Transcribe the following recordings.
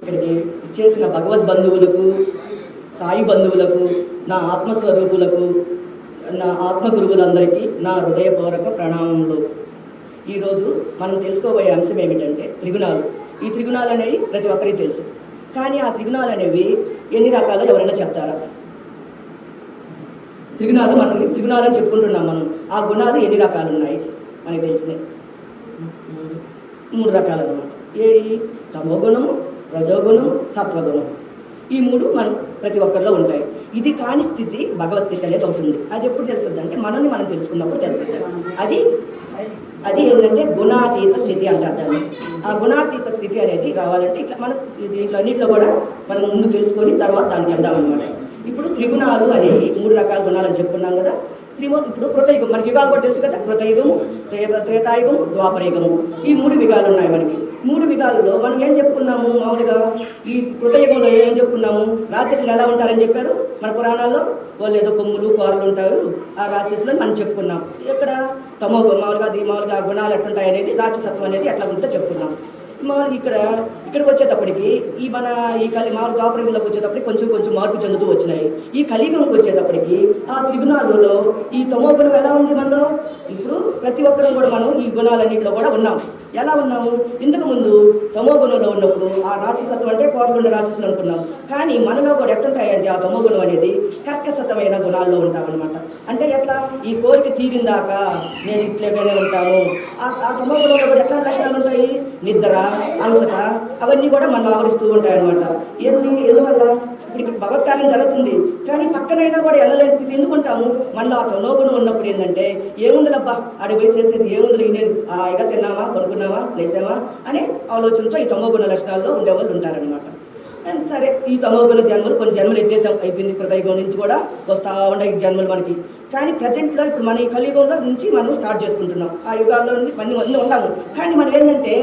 ఇక్కడికి ఇచ్చేసిన భగవద్ బంధువులకు, సాయి బంధువులకు, నా ఆత్మస్వరూపులకు, నా ఆత్మగురువులందరికీ నా హృదయపూర్వక ప్రణామములు. ఈరోజు మనం తెలుసుకోబోయే అంశం ఏమిటంటే త్రిగుణాలు. ఈ త్రిగుణాలు అనేవి ప్రతి ఒక్కరికి తెలుసు. కానీ ఆ త్రిగుణాలు అనేవి ఎన్ని రకాలో ఎవరైనా చెప్తారా? త్రిగుణాలని చెప్పుకుంటున్నాం మనం. ఆ గుణాలు ఎన్ని రకాలు ఉన్నాయి మనకి తెలిసినాయి? 3 రకాలు అన్నమాట. ఏవి? తమోగుణము, రజోగుణము, సత్వగుణం. ఈ 3 మనం ప్రతి ఒక్కరిలో ఉంటాయి. ఇది కాని స్థితి భగవత్ స్థితి అనేది అవుతుంది. అది ఎప్పుడు తెలుస్తుంది అంటే మనల్ని మనం తెలుసుకున్నప్పుడు తెలుస్తుంది. అది ఏంటంటే గుణాతీత స్థితి అంటారు దాన్ని. ఆ గుణాతీత స్థితి అనేది రావాలంటే ఇట్లా మనం దీంట్లో అన్నింటిలో కూడా మనం ముందు తెలుసుకొని తర్వాత దానికి వెళ్దాం అనమాట. ఇప్పుడు త్రిగుణాలు అనేవి 3 రకాల గుణాలు అని చెప్పుకున్నాం కదా. ఇప్పుడు కృతయుగం, మనకి యుగాలు కూడా తెలుసు కదా. కృతయుగము, త్రేతాయుగము, ద్వాపరయుగము. ఈ 3 యుగాలు ఉన్నాయి మనకి. 3 యుగాలలో మనం ఏం చెప్పుకున్నాము? మామూలుగా ఈ కృతయుగంలో ఏం చెప్పుకున్నాము? రాక్షసులు ఎలా ఉంటారని చెప్పారు మన పురాణాల్లో. వాళ్ళు ఏదో కొమ్ములు కూరలు ఉంటారు, ఆ రాక్షసులని మనం చెప్పుకున్నాం. ఇక్కడ మామూలుగా గుణాలు ఎట్లుంటాయి అనేది, రాక్షసత్వం అనేది ఎట్లా ఉంటుందో చెప్పుకున్నాం. మామూలుగా ఇక్కడికి వచ్చేటప్పటికి మామూలు ద్వాపరయుగంలోకి వచ్చేటప్పటికి కొంచెం మార్పు చెందుతూ వచ్చినాయి. ఈ కలియుగంకి వచ్చేటప్పటికి ఆ త్రిగుణాలలో ఈ తమో గుణం ఎలా ఉంది మనలో? ఇప్పుడు ప్రతి ఒక్కరూ కూడా మనం ఈ గుణాలన్నింటిలో కూడా ఉన్నాం. ఎలా ఉన్నాము? ఇంతకు ముందు తమో గుణంలో ఉన్నప్పుడు ఆ రాక్షసత్వం అంటే కోరలుండే రాక్షసులు అనుకున్నాం. కానీ మనలో కూడా ఎట్లుంటాయంటే ఆ తమో గుణం అనేది కర్కశతమైన గుణాల్లో ఉంటామన్నమాట. అంటే ఎట్లా? ఈ కోరిక తీరిందాకా నేను ఇట్లేగానే ఉంటాను. ఆ తమో గుణంలో కూడా ఎట్లాంటి లక్షణాలు ఉంటాయి? నిద్ర, అలసట, అవన్నీ కూడా మనం ఆవరిస్తూ ఉంటాయన్నమాట. ఎందువల్ల? ఇప్పుడు భగవత్కార్యం జరుగుతుంది కానీ పక్కనైనా కూడా వెళ్ళలేని స్థితి ఎందుకుంటాము? మనలో ఆ తమోగుణం ఉన్నప్పుడు ఏంటంటే ఏముందిలబ్బా అడిగి చేసేది ఏముంది, ఇనేది ఇక తిన్నామా, కొనుక్కున్నామా, లేసామా అనే ఆలోచనతో ఈ తమోగుణ లక్షణాల్లో ఉండేవాళ్ళు ఉంటారనమాట. సరే, ఈ తమోగుణ జన్మలు కొన్ని జన్మలు ఎత్తేసాం, అయిపోయింది. కృతయుగం నుంచి కూడా వస్తూ ఉన్నాయి ఈ జన్మలు మనకి. కానీ ప్రజెంట్లో ఇప్పుడు మన ఈ కలియుగంలో నుంచి మనం స్టార్ట్ చేసుకుంటున్నాం. ఆ యుగాల్లో అన్నీ ఉన్నాము. కానీ మనం ఏంటంటే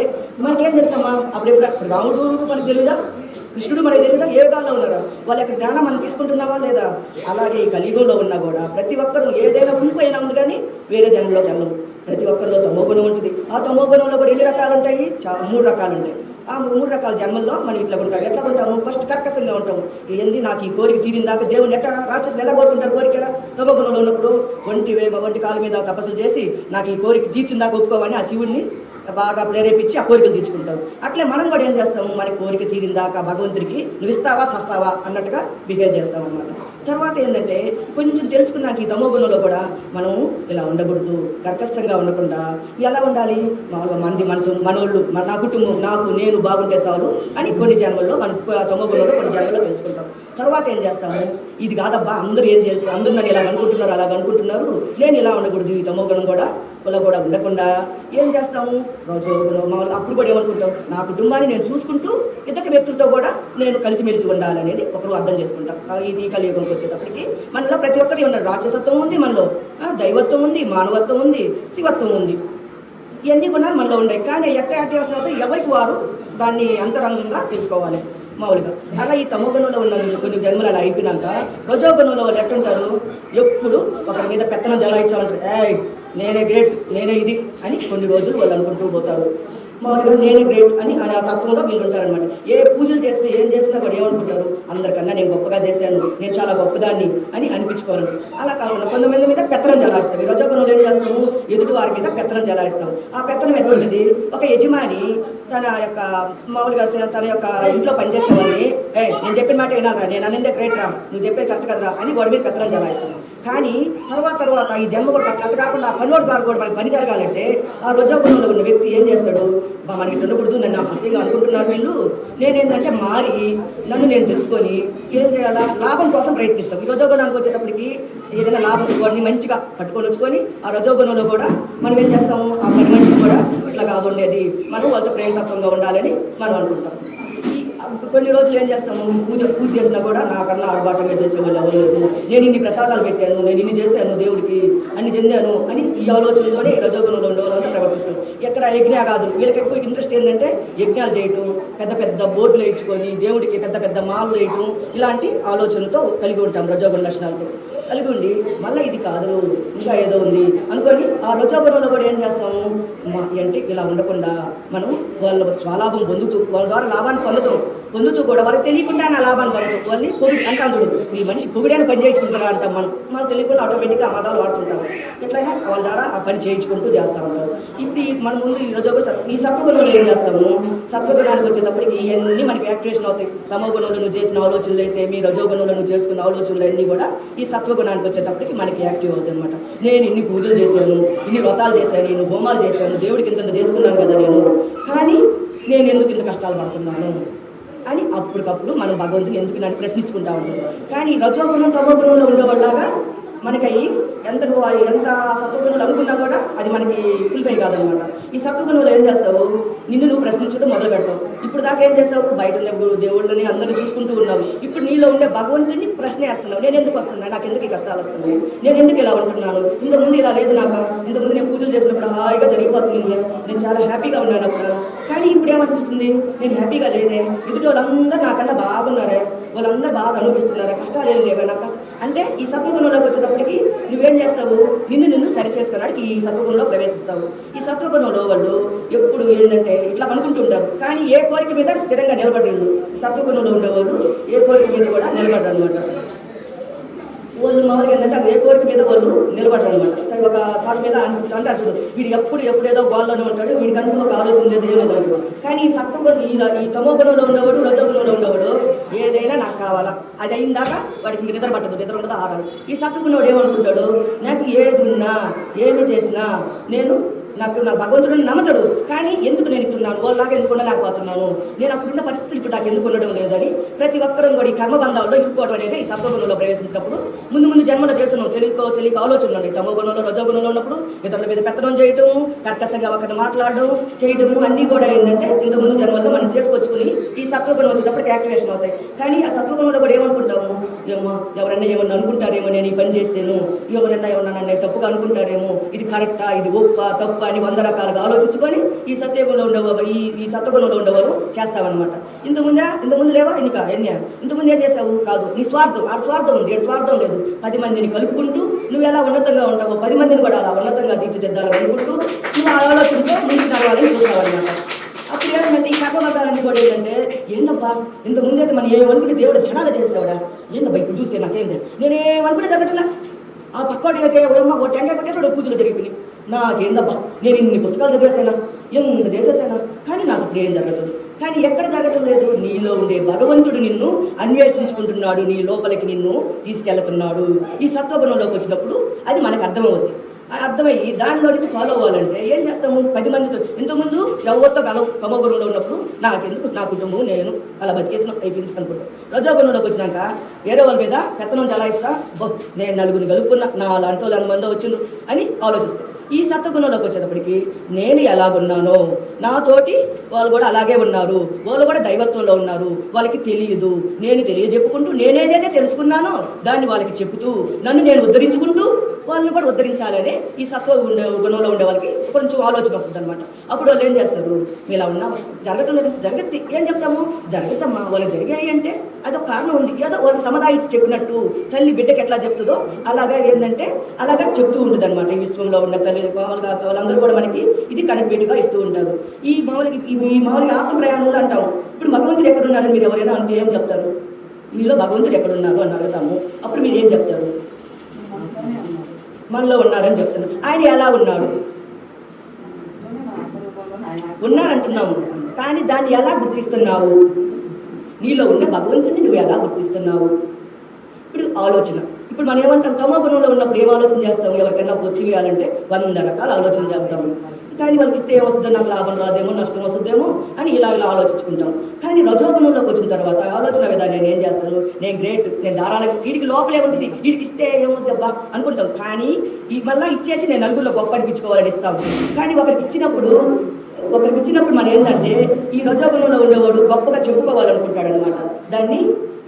మనకేం తెలుసమ్మా? అప్పుడు రాముడు మనకు తెలియదా, కృష్ణుడు మనకు తెలియదా? ఏ యుగాల్లో ఉన్నారా? వాళ్ళ యొక్క జ్ఞానం మనం తీసుకుంటున్నావా లేదా? అలాగే ఈ కలియుగంలో ఉన్నా కూడా ప్రతి ఒక్కరు ఏదైనా ఉండిపోయినా ఉంది కానీ వేరే జన్మలోకి వెళ్ళము. ప్రతి ఒక్కరిలో తమోగుణం ఉంటుంది. ఆ తమోగుణంలో కూడా ఎన్ని రకాలు ఉంటాయి? 3 రకాలు ఉంటాయి. ఆ 3 రకాల జన్మల్లో మనం ఇట్లా ఉంటాం. ఎట్లా ఉంటాము? ఫస్ట్ కర్కశంగా ఉంటాము. ఏంది నాకు ఈ కోరిక తీరిందాక దేవుని ఎట్లా రాక్షసులు ఎలా కోరుకుంటారు? కోరిక తమోగుణంలో ఉన్నప్పుడు ఒంటి కాలు మీద తపస్సులు చేసి నాకు ఈ కోరిక తీర్చిందాక ఒప్పుకోవని ఆ శివుడిని బాగా ప్రేరేపించి ఆ కోరికలు తీర్చుకుంటాం. అట్లే మనం కూడా ఏం చేస్తాము? మన కోరిక తీరిందాక భగవంతుడికి నువ్వు ఇస్తావా సస్తావా అన్నట్టుగా బిహేవ్ చేస్తాం అన్నమాట. తర్వాత ఏంటంటే కొంచెం తెలుసుకున్నాక ఈ తమోగుణంలో కూడా మనం ఇలా ఉండకూడదు, కర్కశంగా ఉండకుండా ఎలా ఉండాలి? మామూలుగా మంది మనసు, మనోళ్ళు, నా కుటుంబం, నేను బాగుంటే చాలు అని కొన్ని జన్మల్లో మనం తమోగుణంలో కొన్ని జన్మల్లో తెలుసుకుంటాం. తర్వాత ఏం చేస్తాము? ఇది కాదబ్బా అందరూ ఏం చేస్తారు, అందరూ నన్ను ఇలా అనుకుంటున్నారు, నేను ఇలా ఉండకూడదు. ఈ తమోగుణం కూడా ఉండకుండా ఏం చేస్తాము? రజోగుణం మామూలుగా అప్పుడు కూడా ఏమనుకుంటాం? నా కుటుంబాన్ని నేను చూసుకుంటూ ఇతర వ్యక్తులతో కూడా నేను కలిసిమెలిసి ఉండాలనేది ఒకరు అర్థం చేసుకుంటాం. ఇది కలియుగంకి వచ్చేటప్పటికి మనలో ప్రతి ఒక్కటి ఉన్నారు. రాక్షసత్వం ఉంది మనలో, దైవత్వం ఉంది, మానవత్వం ఉంది, శివత్వం ఉంది. ఇవన్నీ గుణాలు మనలో ఉన్నాయి. కానీ ఎట్టి అవసరం ఎవరికి వారు దాన్ని అంతరంగంగా తెలుసుకోవాలి మామూలుగా. అలా ఈ తమోగుణంలో ఉన్న కొన్ని జన్మలు అలా అయిపోయినాక రజోగుణంలో వాళ్ళు ఎట్టుంటారు? ఎప్పుడు ఒకరి మీద పెత్తనం జలాయించాలంటారు. నేనే గ్రేట్, నేనే ఇది అని కొన్ని రోజులు వాళ్ళు అనుకుంటూ పోతారు. మామూలుగా నేనే గ్రేట్ అని ఆ తత్వంలో వీళ్ళు ఉంటారనమాట. ఏ పూజలు చేసినా ఏం చేసినా కూడా ఏమనుకుంటారు? అందరికన్నా నేను గొప్పగా చేశాను, నేను చాలా గొప్పదాన్ని అని అనిపించుకోవాలి. అలా కాకుండా కొంతమంది మీద పెత్తనం జలాయిస్తాం. ఈ రజోగుణంలో ఏం చేస్తాము? ఎదుటి వారి మీద పెత్తనం జలాయిస్తాం. ఆ పెత్తనం ఎటువంటిది? ఒక యజమాని తన యొక్క మామూలుగా తన యొక్క ఇంట్లో పనిచేసే వాళ్ళని నేను చెప్పిన మాట వినాలరా, నేను అనిందే గ్రేట్ రా, నువ్వు చెప్పే కరెక్ట్ కదరా అని వాడి మీద పెత్తనం జలాయిస్తాను. కానీ తర్వాత ఈ జన్మ కూడా అట్లా కాకుండా ఆ పనివాడి ద్వారా కూడా మనకి పని జరగాలంటే ఆ రజోగుణంలో ఉన్న వ్యక్తి ఏం చేస్తాడు? మనకి ఉండకూడదు, నన్ను అసలుగా అనుకుంటున్నారు వీళ్ళు, నేనేంటంటే మారి నన్ను నేను తెలుసుకొని ఏం చేయాలా? లాభం కోసం ప్రయత్నిస్తాం. ఈ రజోగుణానికి వచ్చేటప్పటికి ఏదైనా లాభం వాడిని మంచిగా పట్టుకొని వచ్చుకొని ఆ రజోగుణంలో కూడా మనం ఏం చేస్తాము? ఆ పని మనిషిని కూడా ఇట్లా కాదు ఉండేది, మనం వాళ్ళతో ప్రేమతత్వంగా ఉండాలని మనం అనుకుంటాం. కొన్ని రోజులు ఏం చేస్తాము? పూజ చేసినా కూడా నాకన్నా ఆర్భాటంగా చేసేవాళ్ళు ఎవరు లేదు, నేను ఇన్ని ప్రసాదాలు పెట్టాను, నేను ఇన్ని చేశాను, దేవుడికి అన్ని చెందాను అని ఈ ఆలోచనతోనే రజోగుణంలో ఉండేవాళ్ళంతా ప్రవర్తిస్తాం. ఎక్కడ యజ్ఞ కాదు, వీళ్ళకి ఎక్కువ ఇంట్రెస్ట్ ఏంటంటే యజ్ఞాలు చేయటం, పెద్ద బోర్డులు వేయించుకొని దేవుడికి పెద్ద మాలలు వేయటం, ఇలాంటి ఆలోచనతో కలిగి ఉంటాం. రజోగుణ లక్షణాలతో కలిగి ఉండి మళ్ళీ ఇది కాదు ఇంకా ఏదో ఉంది అనుకొని ఆ రజోగుణంలో కూడా ఏం చేస్తాము? అంటే ఇలా ఉండకుండా మనం వాళ్ళ స్వలాభం పొందుతూ వాళ్ళ ద్వారా లాభాన్ని పొందుతాం. పొందుతూ కూడా వాళ్ళకి తెలియకుండా నా లాభాన్ని పొందుతూ వాళ్ళని పొగుడు అంటాం చూడు, ఈ మనిషి పొగిడైన పని చేయించుకుంటారా అంటాం మనం తెలియకుండా ఆటోమేటిక్గా ఆ మతాలు వాడుతుంటాము. ఎట్లయినా వాళ్ళ ద్వారా ఆ పని చేయించుకుంటూ చేస్తూ ఉంటారు. ఇది మన ముందు ఈరోజు ఈ సత్వగుణంలో ఏం చేస్తాము, సత్వగుణానికి వచ్చేటప్పటికి ఇవన్నీ మనకి యాక్టివేషన్ అవుతాయి. తమో గుణంలో నువ్వు చేసిన ఆలోచనలు అయితే మీ రజోగుణంలో నువ్వు చేసుకున్న ఆలోచనలు అన్నీ కూడా ఈ సత్వగుణానికి వచ్చేటప్పటికి మనకి యాక్టివ్ అవుతాయి అనమాట. నేను ఇన్ని పూజలు చేశాను, ఇన్ని వ్రతాలు చేశాను, ఇన్ని హోమాలు చేశాను, దేవుడికి ఇంత చేసుకున్నాను కదా నేను, కానీ నేను ఎందుకు ఇంత కష్టాలు పడుతున్నాను అని అప్పటికప్పుడు మనం భగవంతుని ఎందుకు నన్ను ప్రశ్నించుకుంటా ఉంటాం. కానీ రజోగుణం తమో గుణంలో ఉండేవాళ్ళగా మనకి ఎంత సత్వగుణాలు అనుకున్నా కూడా అది మనకి ఫుల్ఫై కాదనమాట. ఈ సత్వగుణంలో ఏం చేస్తావు, నిన్ను నువ్వు ప్రశ్నించడం మొదలు పెడతావు. ఇప్పుడు దాకా ఏం చేస్తావు, బయట ఉన్న దేవుళ్ళని అందరినీ చూసుకుంటూ ఉన్నావు. ఇప్పుడు నీలో ఉండే భగవంతుడిని ప్రశ్న వేస్తున్నావు, నేను ఎందుకు వస్తున్నాను, నాకు ఎందుకు ఈ కష్టాలు వస్తున్నాయి, నేను ఎందుకు ఇలా ఉంటున్నాను, ఇంతకుముందు ఇలా లేదు నాకు, ఇంతకుముందు నేను పూజలు చేసినప్పుడు హాయిగా జరిగిపోతుంది, నేను చాలా హ్యాపీగా ఉన్నాను అప్పుడు, కానీ ఇప్పుడు ఏమనిపిస్తుంది, నేను హ్యాపీగా లేదే, ఎదుటి వాళ్ళందరూ నాకన్నా బాగున్నారే, వాళ్ళందరూ బాగా అనుభవిస్తున్నారా, కష్టాలు ఏం లేవే నాకు అంటే ఈ సత్వగుణంలోకి వచ్చేటప్పటికి నువ్వేం చేస్తావు, నిన్ను సరి చేసుకోవడానికి ఈ సత్వగుణంలో ప్రవేశిస్తావు. ఈ సత్వగుణంలో వాళ్ళు ఎప్పుడు ఏంటంటే ఇట్లా అనుకుంటుంటారు, కానీ ఏ కోరిక మీద స్థిరంగా నిలబడరు. సత్వగుణంలో ఉండేవాళ్ళు ఏ కోరిక మీద కూడా నిలబడరు అనమాట. వాళ్ళు మామూలుగా ఏంటంటే ఏ కోరిక మీద వాళ్ళు నిలబడరు అనమాట. సరే ఒక థాట్ మీద అంటారు చూడు, వీడు ఎప్పుడేదో గోల్లోనే ఉంటాడు, వీడికంటూ ఒక ఆలోచన లేదు ఏమేదో. కానీ ఈ సత్వగుణం ఈ తమో గుణంలో ఉండేవాడు, రజోగుణంలో ఉండేవాడు ఏదైనా నాకు కావాలా, అది అయిన వాడికి ఇంక నిద్ర పట్టదు, నిద్ర ఉండదు, ఆరాలి. ఈ సత్వగుణుడు ఏమనుకుంటాడు, నాకు ఏది ఉన్నా ఏమి చేసినా నా భగవంతుడిని నమ్మతాడు, కానీ ఎందుకు నేను ఇట్టున్నాను, వాళ్ళలాగా ఎందుకు ఉండలేకపోతున్నాను, నేను అప్పుడున్న పరిస్థితులు ఇప్పుడు నాకు ఎందుకు ఉండడం లేదని ప్రతి ఒక్కరూ కూడా ఈ కర్మబంధాల్లో ఇరుక్కోవడం అనేది ఈ సత్వగుణంలో ప్రవేశించినప్పుడు ముందు జన్మలో చేస్తున్నాం, తెలియక ఆలోచనలు ఉంటాయి. తమో గుణంలో రజోగుణంలో ఉన్నప్పుడు ఇతరుల మీద పెత్తనం చేయడం, కర్కశంగా ఒకరిని మాట్లాడడం చేయడం అన్నీ కూడా ఏంటంటే ముందు జన్మల్లో మనం చేసుకొచ్చుకుని ఈ సత్వగుణం వచ్చేటప్పటికి యాక్టివేషన్ అవుతాయి. కానీ ఆ సత్వగుణంలో కూడా ఏమనుకుంటాము, ఏమో ఎవరన్నా ఏమన్నా అనుకుంటారేమో, నేను ఈ పని చేస్తేను ఎవరన్నా ఏమన్నా నన్ను తప్పుగా అనుకుంటారేమో, ఇది కరెక్టా, ఇది ఒప్ప తప్ప అని 100 రకాలుగా ఆలోచించుకొని ఈ సత్యగుణంలో ఉండేవాళ్ళు ఈ సత్వగుణంలో ఉండేవాళ్ళు చేస్తావన్నమాట. ఇంతకుముందు లేవా ఇంతకుముందు ఏం చేసావు, కాదు నీ స్వార్థం, ఆ స్వార్థం ఉంది, స్వార్థం లేదు, 10 మందిని కలుపుకుంటూ నువ్వు ఎలా ఉన్నతంగా ఉంటావో 10 మందిని కూడా అలా ఉన్నతంగా తీర్చిదిద్దాలని అనుకుంటూ నువ్వు ఆ ఆలోచనతో ముందుకు నడవాలని చూస్తావన్నమాట. అప్పుడు ఏమంటే ఈ కర్మబంధాలన్నీ కూడా ఏంటంటే, ఏందబ్బా ఇంతకుముందైతే మనం ఏమనుకుంటే దేవుడు క్షణాలు చేసేవాడా, ఏందబ్బా ఇప్పుడు చూస్తే నాకేంది, నేనేమనుకుంటే జరగట్లా, ఆ పక్కోటి అయితే ఓ టెంకాయ కొట్టేసాడు, పూజలు జరిగిపోయి నాకేందబ్బా, నేను ఇన్ని పుస్తకాలు చదివేసానా, ఎంత చేసేసానా, కానీ నాకు ఇప్పుడు ఏం జరగదు. కానీ ఎక్కడ జరగటం లేదు, నీలో ఉండే భగవంతుడు నిన్ను అన్వేషించుకుంటున్నాడు, నీ లోపలికి నిన్ను తీసుకెళ్తున్నాడు. ఈ సత్వగుణంలోకి వచ్చినప్పుడు అది మనకు అర్థమవుద్ది. అర్థమయ్యి దానిలో నుంచి ఫాలో అవ్వాలంటే ఏం చేస్తాము, 10 మందితో ఇంతకుముందు ఎవరితో తమో గుణంలో ఉన్నప్పుడు నాకెందుకు, నా కుటుంబం నేను అలా బతికేసిన అయిపోయింది అనుకుంటాం. రజోగుణంలోకి వచ్చినాక వేరే వాళ్ళ మీద పెత్తనం చలాయిస్తా, నేను నలుగురిని కలుపుకున్నా, నా అలాంటి వాళ్ళు 100 మంది వచ్చిండ్రు అని ఆలోచిస్తాను. ఈ సత్వగుణంలోకి వచ్చేటప్పటికి నేను ఎలాగున్నానో నాతోటి వాళ్ళు కూడా అలాగే ఉన్నారు, వాళ్ళు కూడా దైవత్వంలో ఉన్నారు, వాళ్ళకి తెలియదు, నేను తెలియజెప్పుకుంటూ నేనేదైతే తెలుసుకున్నానో దాన్ని వాళ్ళకి చెబుతూ నన్ను నేను ఉద్ధరించుకుంటూ వాళ్ళని కూడా ఉద్ధరించాలని ఈ గుణంలో ఉండే వాళ్ళకి కొంచెం ఆలోచన వస్తుంది అనమాట. అప్పుడు వాళ్ళు ఏం చేస్తారు, ఇలా ఉన్నా జరగటం లేదు, జరగద్ది ఏం చెప్తాము, జరగద్దమ్మా, వాళ్ళు జరిగాయి అంటే అదొక కారణం ఉంది, ఏదో వాళ్ళు సమాధానించి చెప్పినట్టు తల్లి బిడ్డకి ఎట్లా చెప్తుందో అలాగా ఏంటంటే అలాగా చెప్తూ ఉంటుంది అనమాట. ఈ విశ్వంలో ఉన్న తల్లి మామూలుగా వాళ్ళందరూ కూడా మనకి ఇది కనెక్టివిటీగా ఇస్తూ ఉంటారు. ఈ మామూలుగా ఆత్మ ప్రయాణంలో అంటాము, ఇప్పుడు భగవంతుడు ఎక్కడున్నారని మీరు ఎవరైనా అంటే ఏం చెప్తారు, మీలో భగవంతుడు ఎక్కడున్నారు అని అడుగుతాము, అప్పుడు మీరు ఏం చెప్తారు, మనలో ఉన్నారని చెప్తున్నారు. ఆయన ఎలా ఉన్నారంటున్నాము, కానీ దాన్ని ఎలా గుర్తిస్తున్నావు, నీలో ఉన్న భగవంతుడిని నువ్వు ఎలా గుర్తిస్తున్నావు. ఇప్పుడు ఆలోచన, ఇప్పుడు మనం ఏమంటాం, తమో గుణంలో ఉన్నప్పుడు ఏం ఆలోచన చేస్తాము, ఎవరికైనా వస్తువు ఇవ్వాలంటే 100 రకాల ఆలోచన చేస్తాము, కానీ వాళ్ళకి ఇస్తే ఏమొస్తుందో, నాకు లాభం రాదేమో, నష్టం వస్తుందేమో అని ఇలా ఆలోచించుకుంటాం. కానీ రజోగుణంలోకి వచ్చిన తర్వాత ఆలోచన విధానం నేను ఏం చేస్తాను, నేను గ్రేట్, నేను ధారాళంగా వీడికి లోపలే ఉంటుంది, వీడికి ఇస్తే ఏమవుద్దబ్బా అనుకుంటాం, కానీ మళ్ళీ ఇచ్చేసి నేను నలుగురిలో గొప్ప అనిపించుకోవాలని ఇస్తాము. కానీ ఒకరికి ఇచ్చినప్పుడు మనం ఏంటంటే ఈ రజోగుణంలో ఉండేవాడు గొప్పగా చెప్పుకోవాలనుకుంటాడు అనమాట. దాన్ని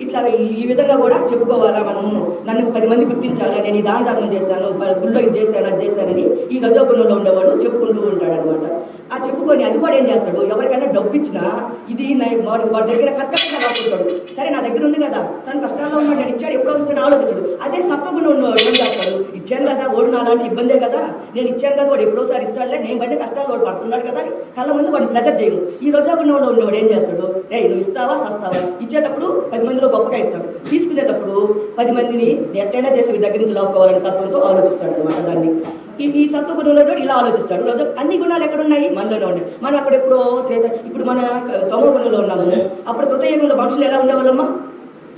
ఇట్లా ఈ విధంగా కూడా చెప్పుకోవాలా, మనము నన్ను 10 మంది గుర్తించాలా, నేను ఈ దాన ధర్మం చేస్తాను, గుళ్ళో ఇది చేశాను అది చేశానని ఈ రజోగుణంలో ఉండేవాడు చెప్పుకుంటూ ఉంటాడు అనమాట. ఆ చెప్పుకొని అది కూడా ఏం చేస్తాడు, ఎవరికైనా డబ్బు ఇచ్చినా ఇది వాడి దగ్గర కరెక్ట్గా రాకుంటాడు. సరే నా దగ్గర ఉంది కదా, తను కష్టాల్లో ఉన్నాడు, నేను ఇచ్చాడు ఎప్పుడో వస్తాడు ఆలోచించాడు. అదే సత్వగుణం ఉన్నవాడు ఏం చేస్తాడు, ఇచ్చాను కదా ఓడు నా అలాంటి ఇబ్బందే కదా, నేను ఇచ్చాను కదా వాడు ఎప్పుడోసారి ఇస్తాడులే, నేను బట్టి కష్టాలు వాడు పడుతున్నాడు కదా అని కళ్ళ ముందు వాడిని ప్రెజర్ చేయను. ఈ రజోగుణంలో ఉన్నవాడు ఏం చేస్తాడు, నువ్వు ఇస్తావా సస్తావా, ఇచ్చేటప్పుడు 10 మందిలో గొప్పగా ఇస్తాడు, తీసుకునేటప్పుడు 10 మందిని ఎట్టైనా చేసి వీడి దగ్గర నుంచి లాక్కోవాలనే తత్వంతో ఆలోచిస్తాడు అనమాట. దాన్ని ఈ సత్వగుణంలో ఇలా ఆలోచిస్తాడు. రోజు అన్ని గుణాలు ఎక్కడున్నాయి, మనలోనే ఉన్నాయి. మనం అక్కడ ఎప్పుడో ఇప్పుడు మన తమో గుణంలో ఉన్నాము. అప్పుడు కృతయుగంలో మనుషులు ఎలా ఉండేవాళ్ళమ్మా,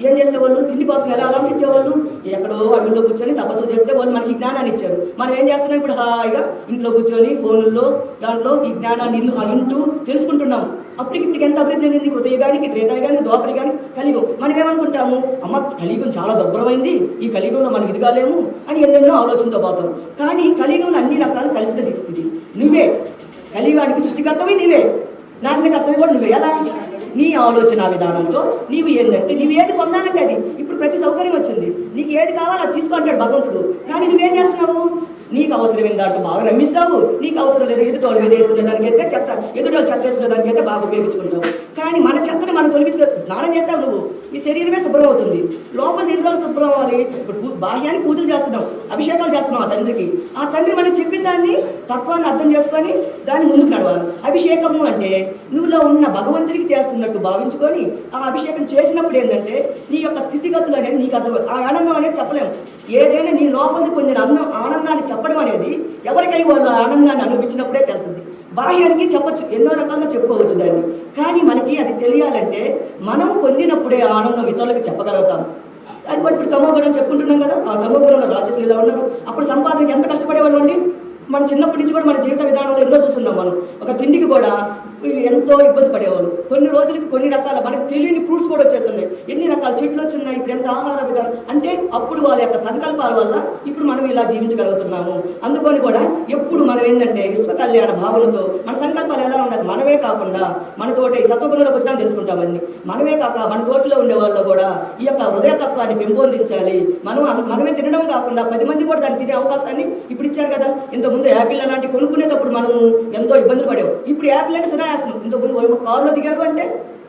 ఏం చేసేవాళ్ళు, తిండి కోసం ఎలా అలంకరించేవాళ్ళు, ఎక్కడో అడవుల్లో కూర్చొని తపస్సు చేస్తే వాళ్ళు మనకి జ్ఞానాన్ని ఇచ్చారు. మనం ఏం చేస్తున్నాం ఇప్పుడు, హాయిగా ఇంట్లో కూర్చొని ఫోనుల్లో దాంట్లో ఈ జ్ఞానాన్ని ఇంటూ తెలుసుకుంటున్నాము. అప్పటికిప్పటికి ఎంత అభివృద్ధి చెందింది, కృతయుగానికి, త్రేతాయుగానికి, ద్వాపరయుగానికి, కలియుగం. మనం ఏమనుకుంటాము, అమ్మ కలియుగం చాలా దుర్భరమైంది, ఈ కలియుగంలో మనం ఎదగాలేము అని ఎన్నెన్నో ఆలోచనతో పోతాం. కానీ కలియుగంలో అన్ని రకాలు కలిసిన ఇది నువ్వే, కలియుగానికి సృష్టికర్తవి నీవే, నాశనకర్తవి కూడా నువ్వే. ఎలా, నీ ఆలోచన విధానంతో నీవు ఏంటంటే నీవు ఏది పొందాలంటే అది. ఇప్పుడు ప్రతి సౌకర్యం వచ్చింది, నీకు ఏది కావాలో అది తీసుకో అంటాడు భగవంతుడు. కానీ నువ్వేం చేస్తున్నావు, నీకు అవసరమైన దాంట్లో బాగా రమ్మిస్తావు, నీకు అవసరం లేదు ఎదుటోళ్ళు మీద వేసుకునే దానికైతే చెత్త, ఎదుటోళ్ళు చెత్త వేసుకునే దానికైతే బాగా ఉపయోగించుకుంటావు. కానీ మన చెత్తని మనం తొలగించుకో, స్నానం చేస్తావు నువ్వు, ఈ శరీరమే శుభ్రం అవుతుంది, లోపల 2 రోజులు శుభ్రం అవ్వాలి. ఇప్పుడు బాహ్యానికి పూజలు చేస్తున్నాం, అభిషేకాలు చేస్తున్నాం ఆ తండ్రికి. ఆ తండ్రి మనకి చెప్పిన దాన్ని, తత్వాన్ని అర్థం చేసుకొని దాన్ని ముందుకు నడవాలి. అభిషేకము అంటే నువ్వులో ఉన్న భగవంతుడికి చేస్తున్నట్టు భావించుకొని ఆ అభిషేకం చేసినప్పుడు ఏంటంటే నీ యొక్క స్థితిగతులు అనేది నీకు అర్థం, ఆ ఆనందం అనేది చెప్పలేము. ఏదైనా నీ లోపలికి పొందిన ఆనందాన్ని చెప్పడం అనేది ఎవరికై వాళ్ళు ఆనందాన్ని అనుభవించినప్పుడే తెలుస్తుంది. బాహ్యానికి చెప్పచ్చు, ఎన్నో రకాలుగా చెప్పుకోవచ్చు దాన్ని. కానీ మనకి అది తెలియాలంటే మనం పొందినప్పుడే ఆనందం ఇతరులకు చెప్పగలుగుతాం. అది ఇప్పుడు తమో గుణం చెప్పుకుంటున్నాం కదా, ఆ తమో గుణంలో రాక్షసులు ఇలా ఉన్నారు. అప్పుడు సంపాదనకి ఎంత కష్టపడేవాళ్ళు అండి. మన చిన్నప్పటి నుంచి కూడా మన జీవిత విధానంలో ఎన్నో చూస్తున్నాం. మనం ఒక తిండికి కూడా ఎంతో ఇబ్బంది పడేవాళ్ళు. కొన్ని రోజులకి కొన్ని రకాల మనకు తెలియని ఫ్రూట్స్ కూడా వచ్చేస్తున్నాయి, ఎన్ని రకాల చెట్లు వచ్చినాయి, ఇప్పుడు ఎంత ఆహార విధానం అంటే అప్పుడు వాళ్ళ యొక్క సంకల్పాల వల్ల ఇప్పుడు మనం ఇలా జీవించగలుగుతున్నాము. అందుకని కూడా ఎప్పుడు మనం ఏంటంటే విశ్వ కళ్యాణ భావనతో మన సంకల్పాలు ఎలా ఉండాలి, మనమే కాకుండా మన తోటి సత్వగుణంలోకి వచ్చినా తెలుసుకుంటామని, మనమే కాక మన తోటిలో ఉండే వాళ్ళు కూడా ఈ యొక్క హృదయతత్వాన్ని పెంపొందించాలి. మనమే తినడం కాకుండా 10 మంది కూడా దాన్ని తినే అవకాశాన్ని ఇప్పుడు ఇచ్చారు కదా. ఇంతకుముందు యాపిల్ అలాంటి కొనుక్కునేటప్పుడు మనం ఎంతో ఇబ్బందులు పడేవాం. ఇప్పుడు యాపిల్ అంటే సునాయాసనం. ఇంతకుముందు కారులో దిగారు అంటే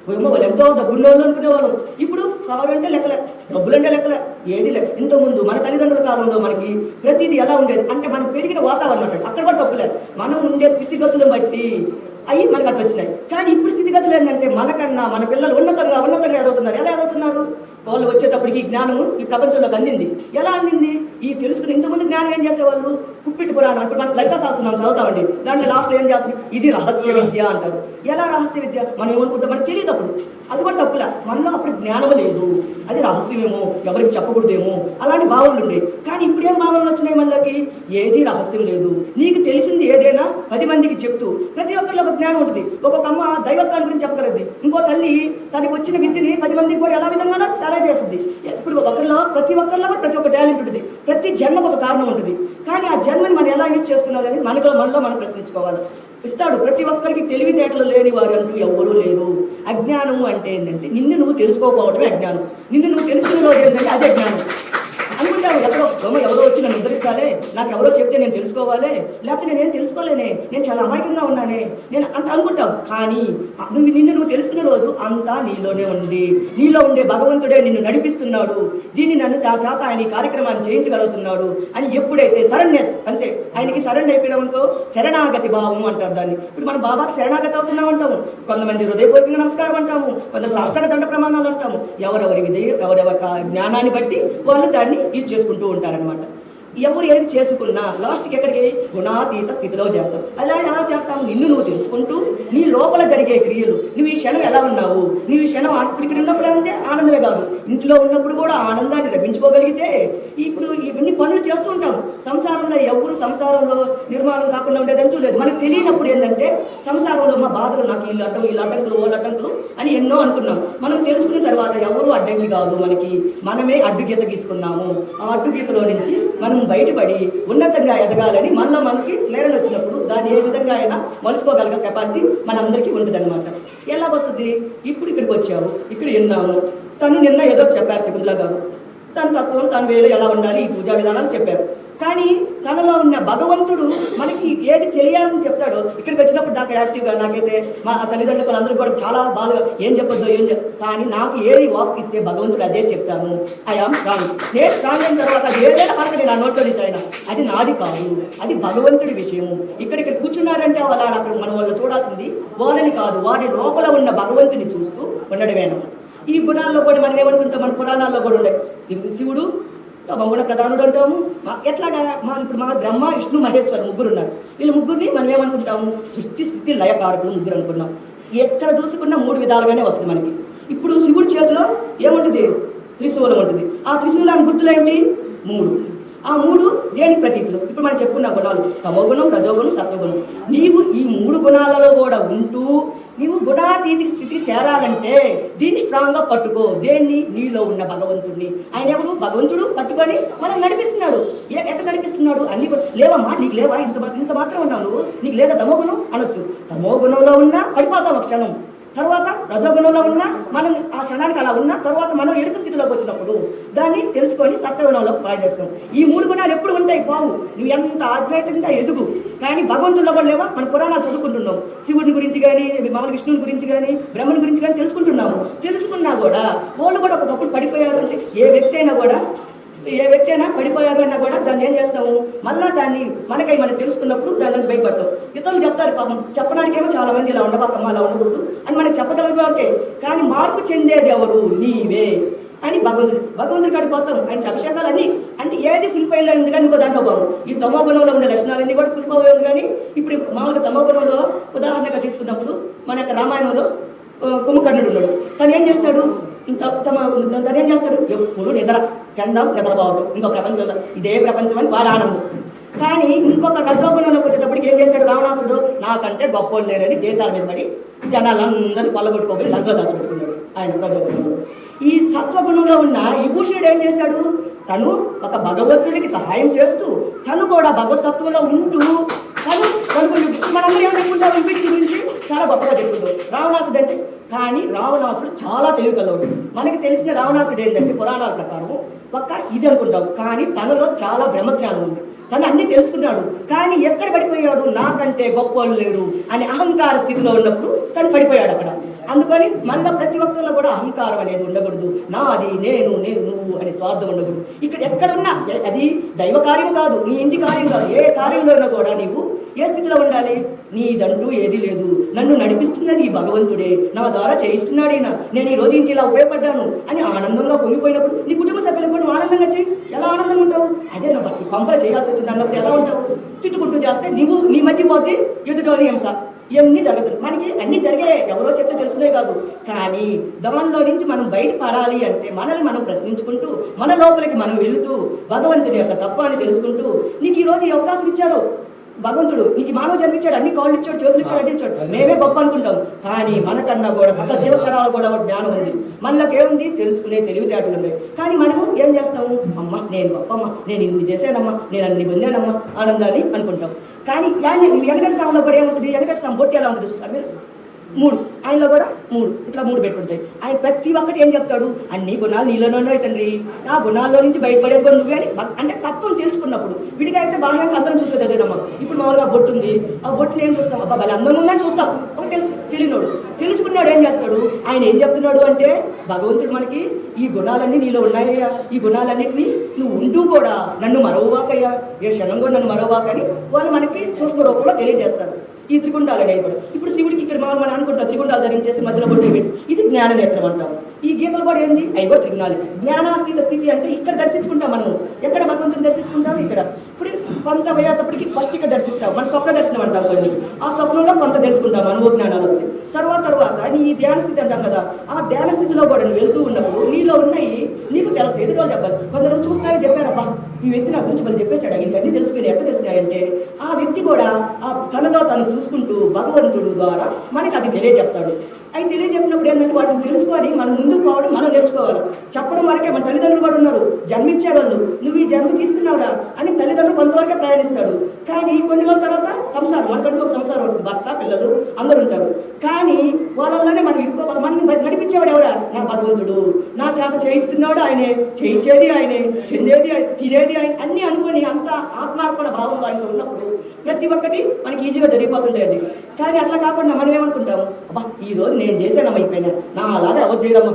వాళ్ళు ఎంతో డబ్బుల్లో అనుకునేవాళ్ళం. ఇప్పుడు కారు అంటే లెక్కలే, డబ్బులంటే లెక్కలే, ఏది లేదు. ఇంతకుముందు మన తల్లిదండ్రుల కాలంలో మనకి ప్రతిదీ ఎలా ఉండేది అంటే మనం పెరిగిన వాతావరణం అంటే అక్కడ కూడా డబ్బులేదు, మనం ఉండే స్థితిగతులను బట్టి అవి మనకు అట్లా వచ్చినాయి. కానీ ఇప్పుడు స్థితిగతులు ఏంటంటే మనకన్నా మన పిల్లలు ఉన్నతంగా ఎదుగుతున్నారు. ఎలా ఎదుగుతున్నారు, వాళ్ళు వచ్చేటప్పటికి జ్ఞానము ఈ ప్రపంచంలోకి అందింది. ఎలా అందింది, ఈ తెలుసుకుని ఇంతకుముందు జ్ఞానం ఏం చేసేవాళ్ళు, కుప్పిటి పురాణం ఇప్పుడు మనం లలిత శాస్త్రం చదువుతామండి, దాంట్లో లాస్ట్లో ఏం చేస్తుంది, ఇది రహస్య విద్య అంటారు. ఎలా రహస్య విద్య, మనం ఏమనుకుంటాం మనకు తెలియదు. అప్పుడు అది కూడా తప్పులా, మనలో అప్పుడు జ్ఞానం లేదు, అది రహస్యమేమో, ఎవరికి చెప్పకూడదేమో అలాంటి భావనలు ఉండేవి. కానీ ఇప్పుడు ఏం భావనలు వచ్చినాయి మనలోకి, ఏది రహస్యం లేదు, నీకు తెలిసింది ఏదైనా 10 మందికి చెప్తూ. ప్రతి ఒక్కరిలో ఒక జ్ఞానం ఉంటుంది. ఒక్కొక్క అమ్మ దైవత్వాన్ని గురించి చెప్పగలదు, ఇంకో తల్లి తనకి వచ్చిన విద్యని 10 మందికి కూడా ఎలా విధంగా అలా చేస్తుంది. ఇప్పుడు ప్రతి ఒక్కరిలో కూడా ప్రతి ఒక్క టాలెంట్ ఉంటుంది, ప్రతి జన్మకు ఒక కారణం ఉంటుంది. కానీ ఆ జన్మని మనం ఎలా యూజ్ చేసుకున్నాం అనేది మనలో మనం ప్రశ్నించుకోవాలి. ఇస్తాడు ప్రతి ఒక్కరికి తెలివితేటలు లేని వారు అంటూ ఎవ్వరూ లేరు. అజ్ఞానము అంటే ఏంటంటే నిన్ను నువ్వు తెలుసుకోకపోవడమే అజ్ఞానం. నిన్ను నువ్వు తెలుసుకునే రోజు ఏంటంటే అదే జ్ఞానం. అనుకుంటావు ఎవరో వచ్చి నన్ను ఉద్ధరించాలే, నాకు ఎవరో చెప్తే నేను తెలుసుకోవాలి, లేకపోతే నేనేం తెలుసుకోలేనే, నేను చాలా అమాయకంగా ఉన్నానే నేను అంత అనుకుంటావు. కానీ నిన్ను నువ్వు తెలుసుకునే రోజు అంతా నీలోనే ఉంది. నీలో ఉండే భగవంతుడే నిన్ను నడిపిస్తున్నాడు, దీన్ని నన్ను చేత ఆయన ఈ కార్యక్రమాన్ని చేయించగలుగుతున్నాడు అని ఎప్పుడైతే సరెండర్స్ అంటే ఆయనకి సరెండర్ అయిపోయామనుకో, శరణాగతి భావం అంటారు దాన్ని. ఇప్పుడు మనం బాబాకి శరణాగతి అవుతున్నాం అంటాము, కొంతమంది హృదయపూర్వకంగా నమస్కారం అంటాము, కొందరు సాష్టాంగ దండ ప్రమాణాలు అంటాము. ఎవరెవరి జ్ఞానాన్ని బట్టి వాళ్ళు దాన్ని యూజ్ చేసుకుంటూ ఉంటారనమాట. ఎవరు ఏది చేసుకున్నా లాస్ట్కి ఎక్కడికి గుణాతీత స్థితిలో చేస్తాం. అలా ఎలా చేస్తాము, నిన్ను నువ్వు తెలుసుకుంటూ నీ లోపల జరిగే క్రియలు, నువ్వు ఈ క్షణం ఎలా ఉన్నావు, నువ్వు ఈ క్షణం ఇక్కడ ఉన్నప్పుడు అంటే ఆనందమే కాదు, ఇంట్లో ఉన్నప్పుడు కూడా ఆనందాన్ని రప్పించుకోగలిగితే ఇప్పుడు ఇవన్నీ పనులు చేస్తూ ఉంటాం. సంసారంలో ఎవరు సంసారంలో నిర్మాణం కాకుండా ఉండేదంటూ లేదు. మనకు తెలియనప్పుడు ఏంటంటే సంసారంలో మా బాధలు, నాకు వీళ్ళు అడ్డంకులు వాళ్ళు అడ్డంకులు అని ఎన్నో అనుకున్నాం. మనం తెలుసుకున్న తర్వాత ఎవరు అడ్డంకి కాదు, మనమే అడ్డుగీత గీసుకున్నాము. ఆ అడ్డుగీతలో నుంచి మనం బయటపడి ఉన్నతంగా ఎదగాలని మనకి ప్రేరణ వచ్చినప్పుడు దాన్ని ఏ విధంగా అయినా మలుసుకోగలిగే కెపాసిటీ మనందరికీ ఉంటుందన్నమాట. ఎలా వస్తుంది, ఇప్పుడు ఇక్కడికి వచ్చాము, ఇక్కడ విన్నాము, తను నిన్న ఏదో చెప్పారు శకుంతల గారు, తన తత్వం తన వేళ ఎలా ఉండాలి, ఈ పూజా విధానాలు చెప్పారు. కానీ తనలో ఉన్న భగవంతుడు మనకి ఏది తెలియాలని చెప్తాడో ఇక్కడికి వచ్చినప్పుడు నాకు యాక్టివ్గా నాకైతే మా తల్లిదండ్రులు అందరూ కూడా చాలా బాధగా ఏం చెప్పొద్దో కానీ నాకు ఏది వాక్ ఇస్తే భగవంతుడు అదే చెప్తాను. I am strong. నేను స్ట్రాంగ్ అయిన తర్వాత అది ఏదైనా మనకి నా నోట్లో నుంచి అయినా అది నాది కాదు, అది భగవంతుడి విషయము. ఇక్కడ కూర్చున్నారంటే వాళ్ళ అక్కడ మనం వాళ్ళు చూడాల్సింది వాళ్ళని కాదు, వారి లోపల ఉన్న భగవంతుని చూస్తూ ఉండడమేనా. ఈ గుణాల్లో కూడా మనం ఏమనుకుంటాం, మన పురాణాల్లో కూడా ఉండే శివుడు తమగుణ ప్రధానుడు అంటాము. ఎట్లాగా ఇప్పుడు మా బ్రహ్మ విష్ణు మహేశ్వరు ముగ్గురు ఉన్నారు. వీళ్ళు ముగ్గురిని మనం ఏమనుకుంటాము, సృష్టి స్థితి లయకారకులు ముగ్గురు అనుకున్నాం. ఎక్కడ చూసుకున్నా 3 విధాలుగానే వస్తుంది మనకి. ఇప్పుడు శివుడి చేతిలో ఏముంటుంది, త్రిశూలం ఉంటుంది. ఆ త్రిశూలాన్ని గుర్తులు ఏంటి, 3. ఆ 3 దేని ప్రతీకులు. ఇప్పుడు మనం చెప్పుకున్న గుణాలు తమోగుణం, రజోగుణం, సత్వగుణం. నీవు ఈ 3 గుణాలలో కూడా ఉంటూ నీవు గుణాతీతి స్థితి చేరాలంటే దీన్ని స్ట్రాంగ్గా పట్టుకో. దేన్ని, నీలో ఉన్న భగవంతుడిని. ఆయన ఎవరు, భగవంతుడు పట్టుకొని మనం నడిపిస్తున్నాడు. ఎట్లా నడిపిస్తున్నాడు, అన్ని లేవమ్మా నీకు లేవా, ఇంత మాత్రం ఉన్నావు, నీకు లేదా తమోగుణం అనొచ్చు. తమోగుణంలో ఉన్నా పడిపోతాం ఒక క్షణం. తర్వాత రజోగుణంలో ఉన్నా మనం ఆ క్షణానికి అలా ఉన్నా తర్వాత మనం ఎరుక స్థితిలోకి వచ్చినప్పుడు దాన్ని తెలుసుకొని సత్వగుణంలోకి ప్రయాణిస్తాం. ఈ 3 గుణాలు ఎప్పుడు ఉంటాయి, పోవు. నువ్వు ఎంత ఆధ్యాత్మికంగా ఎదుగు. కానీ భగవంతుల్లో కూడా లేవా, మన పురాణాలు చదువుకుంటున్నాం. శివుడి గురించి కానీ మామూలు విష్ణువుని గురించి కానీ బ్రహ్మని గురించి కానీ తెలుసుకుంటున్నాము. తెలుసుకున్నా కూడా వాళ్ళు కూడా ఒకప్పుడు పడిపోయారు. అంటే ఏ వ్యక్తి అయినా పడిపోయారు అన్నా కూడా దాన్ని ఏం చేస్తాము, మళ్ళా దాన్ని మనం తెలుసుకున్నప్పుడు దాని నుంచి బయటపడతాం. ఇతరులు చెప్తారు పాపం, చెప్పడానికేమో చాలా మంది ఇలా ఉండబాకమ్మ, అలా ఉండకూడదు అని మనకి చెప్పగలిగే ఉంటే, కానీ మార్పు చెందేది ఎవరు, నీవే అని భగవంతుడి కాడికి పోతాం. ఆయన అభిషేకాలన్నీ అంటే ఏది ఫుల్ఫైల్ అయింది కానీ ఇంకో దాంట్లో పోము. ఈ తమో గుణంలో ఉండే లక్షణాలన్నీ కూడా ఫుల్ఫైల్ ఉంది. కానీ ఇప్పుడు మామూలుగా తమో గుణంలో ఉదాహరణగా తీసుకున్నప్పుడు మన యొక్క రామాయణంలో కుంభకర్ణుడు ఉన్నాడు. తను ఏం చేస్తాడు, తను ఏం చేస్తాడు, ఎప్పుడు నిద్రపోవడం, ఇంకో ప్రపంచంలో ఇదే ప్రపంచం అని వాళ్ళ ఆనందం. కానీ ఇంకొక రజోగుణంలోకి వచ్చేటప్పటికి ఏం చేశాడు రావణాసుడు, నాకంటే గొప్ప లేరని దేశాల మీద పడి జనాలందరూ కొల్లగొట్టుకోబోయి లంకలో దాచిపెట్టుకున్నాడు ఆయన రజోగుణంలో. ఈ సత్వగుణంలో ఉన్న విభూషణుడు ఏం చేశాడు, తను ఒక భగవంతుడికి సహాయం చేస్తూ తను కూడా భగవతత్వంలో ఉంటూ మనందరూ ఏం చెప్పుకుంటారు, విభూషణుడి గురించి చాలా గొప్పగా చెప్పుకుంటారు. రావణాసుడు అంటే కానీ రావణాసుడు చాలా తెలివికలవాడు. మనకి తెలిసిన రావణాసుడు ఏంటంటే పురాణాల ప్రకారం ఇది అనుకుంటాం, కానీ తనలో చాలా బ్రహ్మజ్ఞానం ఉంది. తను అన్నీ తెలుసుకున్నాడు. కానీ ఎక్కడ పడిపోయాడు, నాకంటే గొప్పవాళ్ళు లేరు అనే అహంకార స్థితిలో ఉన్నప్పుడు తను పడిపోయాడు అక్కడ. అందుకని మళ్ళీ ప్రతి ఒక్కరిలో కూడా అహంకారం అనేది ఉండకూడదు. నాది, నేను నువ్వు అనే స్వార్థం ఉండకూడదు. ఇక్కడ ఎక్కడున్నా అది దైవ కార్యం కాదు, నీ ఇంటి కార్యం కాదు, ఏ కార్యంలోనూ కూడా నీవు ఏ స్థితిలో ఉండాలి, నీదంటూ ఏది లేదు, నన్ను నడిపిస్తున్నది ఈ భగవంతుడే, నా ద్వారా చేయిస్తున్నాడు ఈయన, నేను ఈ రోజు ఇంటికి ఇలా ఉపయోగపడ్డాను అని ఆనందంగా పొంగిపోయినప్పుడు నీ కుటుంబ సభ్యులకు కూడా ఆనందంగా చేయి. ఎలా ఆనందంగా ఉంటావు, అదే నా పంపలు చేయాల్సి వచ్చింది అన్నప్పుడు ఎలా ఉంటావు, తిట్టుకుంటూ చేస్తే నీ మధ్య పోతే ఎదుటోని హింస, ఇవన్నీ జరుగుతుంది. మనకి అన్నీ జరిగాయి, ఎవరో చెప్తే తెలుసుకునే కాదు. కానీ దానిలో నుంచి మనం బయటపడాలి అంటే మనల్ని మనం ప్రశ్నించుకుంటూ మన లోపలికి మనం వెళుతూ భగవంతుని యొక్క తత్వాన్ని తెలుసుకుంటూ నీకు ఈరోజు ఈ అవకాశం ఇచ్చారు భగవంతుడు, నీకు మానవ జన్మించాడు, అన్ని కాళ్ళు ఇచ్చాడు, చేతులు ఇచ్చాడు, అడ్డించాడు. మేమే గొప్ప అనుకుంటాం. కానీ మనకన్నా కూడా సకల జీవచరాలు కూడా జ్ఞానం ఉంది, మనలోకి ఏముంది, తెలుసుకునే తెలివితేటలు ఉన్నాయి. కానీ మనము ఏం చేస్తాము, అమ్మ నేను గొప్పమ్మ, నేను ఇన్ని చేశానమ్మా, నేను అన్ని పొందానమ్మా ఆనందాన్ని అనుకుంటాం. కానీ వెంకటేశ్వర స్వామిలో కూడా ఏముంటుంది, వెంకటేశ్వర స్వామి బొట్టి ఎలా ఉంటుంది చూసారు మీరు, 3 ఆయనలో కూడా 3 ఇట్లా 3 పెట్టుకుంటాయి. ఆయన ప్రతి ఒక్కటి ఏం చెప్తాడు, అన్ని గుణాలు నీలోనే తండ్రి, ఆ గుణాల్లో నుంచి బయటపడేది కూడా నువ్వే అని. అంటే తత్వం తెలుసుకున్నప్పుడు విడిగా అయితే బాగా అందరం చూసేది అదేనమ్మా. ఇప్పుడు మామూలుగా బొట్టు ఉంది, ఆ బొట్టుని ఏం చూస్తాం, అబ్బా భలే అందం ఉందని చూస్తాం. ఒక తెలియనోడు తెలుసుకున్నాడు ఏం చేస్తాడు, ఆయన ఏం చెప్తున్నాడు అంటే భగవంతుడు మనకి ఈ గుణాలన్నీ నీలో ఉన్నాయ్యా, ఈ గుణాలన్నింటినీ నువ్వు ఉంటూ కూడా నన్ను మరవబాకయ్యా, ఏ క్షణం కూడా నన్ను మరవబాకని వాళ్ళు మనకి సూక్ష్మ రూపంలో తెలియజేస్తారు. ఈ త్రిగుండాలు అనేది కూడా ఇప్పుడు శివుడికి ఇక్కడ మనం అనుకుంటాం త్రిగుండాలు ధరించేసి మధ్యలో బొట్టు పెట్టి, ఇది జ్ఞాన నేత్రం అంటాం. ఈ గీతలు కూడా ఏంది, అయ్యో త్రిగుణాలు. జ్ఞానాస్థిత స్థితి అంటే ఇక్కడ దర్శించుకుంటాం మనం. ఎక్కడ భగవంతుని దర్శించుకుంటాం, ఇక్కడ. ఇప్పుడు కొంత పోయేటప్పటికి ఫస్ట్ ఇక్కడ దర్శిస్తాం, మన స్వప్న దర్శనం అంటాం కొన్ని. ఆ స్వప్నంలో కొంత తెలుసుకుంటాం అనుభవ జ్ఞానాలు వస్తాయి. తర్వాత నీ ధ్యాన స్థితి అంటాం కదా, ఆ ధ్యాన స్థితిలో కూడా నువ్వు వెళ్తూ ఉన్నప్పుడు నీలో ఉన్నాయి నీకు తెలుస్తాయి, ఎదుటి వాళ్ళు చెప్పాలి. కొందరు చూస్తాయో చెప్పారబ్బా ఈ వ్యక్తి నా గురించి వాళ్ళు చెప్పేశాడు, ఇంకన్నీ తెలుసుకుని ఎట్లా తెలిసినాయంటే ఆ వ్యక్తి కూడా ఆ తనలో తను చూసుకుంటూ భగవంతుడు ద్వారా మనకి అది తెలియజెప్తాడు. అవి తెలియజెప్పినప్పుడు ఏంటంటే వాటిని తెలుసుకొని మనం ముందుకు పోవడం మనం నేర్చుకోవాలి. చెప్పడం వరకే. మన తల్లిదండ్రులు కూడా ఉన్నారు, జన్మించే వాళ్ళు, నువ్వు ఈ జన్మ తీసుకున్నావురా అని తల్లిదండ్రులు కొంతవరకే ప్రయాణిస్తాడు. కానీ కొన్ని రోజుల తర్వాత సంసారం, మనకంటూ ఒక సంసారం వస్తుంది, భర్త పిల్లలు అందరూ ఉంటారు. కానీ వాళ్ళలోనే మనం ఇరుక్కోవాలి. మనం నడిపించేవాడు ఎవడా? నా భగవంతుడు, నా చేత చేయిస్తున్నాడు ఆయనే, చేయించేది ఆయనే, చెందేది తినేది ఆయన, అన్నీ అనుకొని అంత ఆత్మార్పణ భావం ఆయనతో ఉన్నప్పుడు ప్రతి ఒక్కటి మనకి ఈజీగా జరిగిపోతుంటాయండి. కానీ అట్లా కాకుండా మనం ఏమనుకుంటాము, అబ్బా ఈ రోజు నేను చేశానమ్మా, అయిపోయినా నా అలాగే ఎవరు చేయడమ్మా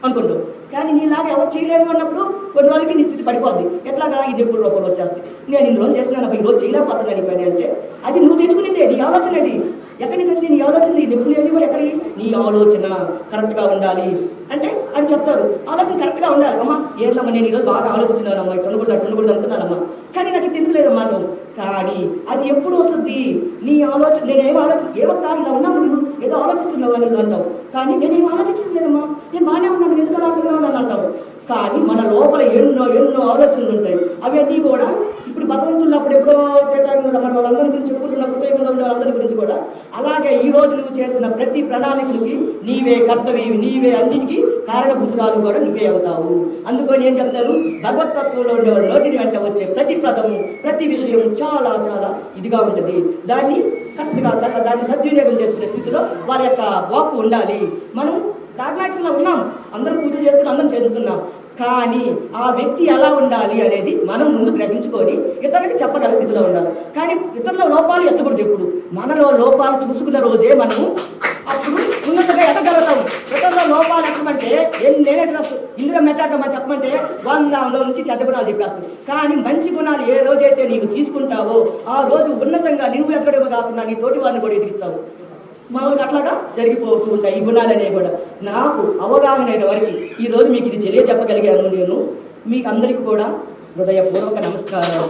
అనుకుంటాం. కానీ నీలాగా ఎవరు చేయలేరు అన్నప్పుడు కొన్ని వాళ్ళకి నీ స్థితి పడిపోద్ది. ఎట్లాగా ఈ నొప్పులు రూపంలో వచ్చేస్తాయి. నేను ఇన్ని రోజులు చేస్తున్నాను, ఈ రోజు చేయలేకపోతున్నాను ఈ పని అంటే అది నువ్వు తెచ్చుకునేదే, నీ ఆలోచన. అది ఎక్కడి నుంచి వచ్చింది నీ ఆలోచన? నీ నొప్పులు ఏంటి కూడా ఎక్కడి? నీ ఆలోచన కరెక్ట్గా ఉండాలి అంటే అని చెప్తారు. ఆలోచన కరెక్ట్గా ఉండాలి. అమ్మా ఏంటమ్మా నేను ఈరోజు బాగా ఆలోచించినానమ్మా, ఇటు ఉండకూడదు అటు ఉండకూడదు అనుకున్నానమ్మా, కానీ నాకు ఇటు ఎందుకు లేదమ్మా నువ్వు. కానీ అది ఎప్పుడు వస్తుంది? నీ ఆలోచన. నేనేం ఆలోచన ఏమక్క ఇలా ఉన్నావు, నువ్వు ఏదో ఆలోచిస్తున్నావు అని అంటావు. కానీ నేనేం ఆలోచించలేదమ్మా, నేను బాగానే ఉన్నాను, ఎందుకు అలా అంటున్నావు అని అంటావు. కానీ మన లోపల ఎన్నో ఎన్నో ఆలోచనలు ఉంటాయి. అవన్నీ కూడా ఇప్పుడు భగవంతులు అప్పుడు ఎప్పుడో చేతారు మన వాళ్ళందరి గురించి చెప్పుకుంటున్న కృతజ్ఞత ఉండే వాళ్ళందరి గురించి కూడా అలాగే ఈ రోజు నువ్వు చేసిన ప్రతి ప్రణాళికలకి నీవే కర్తవి, నీవే అన్నిటికీ కారణభూతురాలు కూడా నువ్వే అవుతావు. అందుకని ఏం చెప్తాను, భగవతత్వంలో ఉండేవాళ్ళు నోటిని వెంట వచ్చే ప్రతి పదము ప్రతి విషయం చాలా చాలా ఇదిగా ఉంటుంది. దాన్ని కరెక్ట్గా దాన్ని సద్వినియోగం చేసుకునే స్థితిలో వాళ్ళ యొక్క వాక్కు ఉండాలి. మనం రాజనాయకుల్లో ఉన్నాం, అందరం పూజలు చేసుకుని అందరం చదువుతున్నాం. కానీ ఆ వ్యక్తి ఎలా ఉండాలి అనేది మనం ముందు గ్రహించుకొని ఇతరులకి చెప్పగల స్థితిలో ఉండాలి. కానీ ఇతరుల లోపాలు ఎత్తకూడదు. ఎప్పుడు మనలో లోపాలు చూసుకున్న రోజే మనము అప్పుడు ఉన్నతగా ఎదగలుగుతాము. ఇతరుల లోపాలు ఎక్కమంటే నేనే ఇందులో మెట్టాడమని చెప్పమంటే 100 నుంచి చెడ్డ గుణాలు చెప్పేస్తాం. కానీ మంచి గుణాలు ఏ రోజైతే నీకు తీసుకుంటావో ఆ రోజు ఉన్నతంగా నువ్వు ఎదగడమే కాకుండా నీ తోటి వారిని కూడా ఎదిగిస్తావు. మామూలుగా అట్లాగా జరిగిపోతూ ఉంటాయి ఈ గుణాలనేవి కూడా. నాకు అవగాహన అయిన వరకు ఈరోజు మీకు ఇది తెలియజెప్పగలిగాను. నేను మీకు అందరికీ కూడా హృదయపూర్వక నమస్కారం.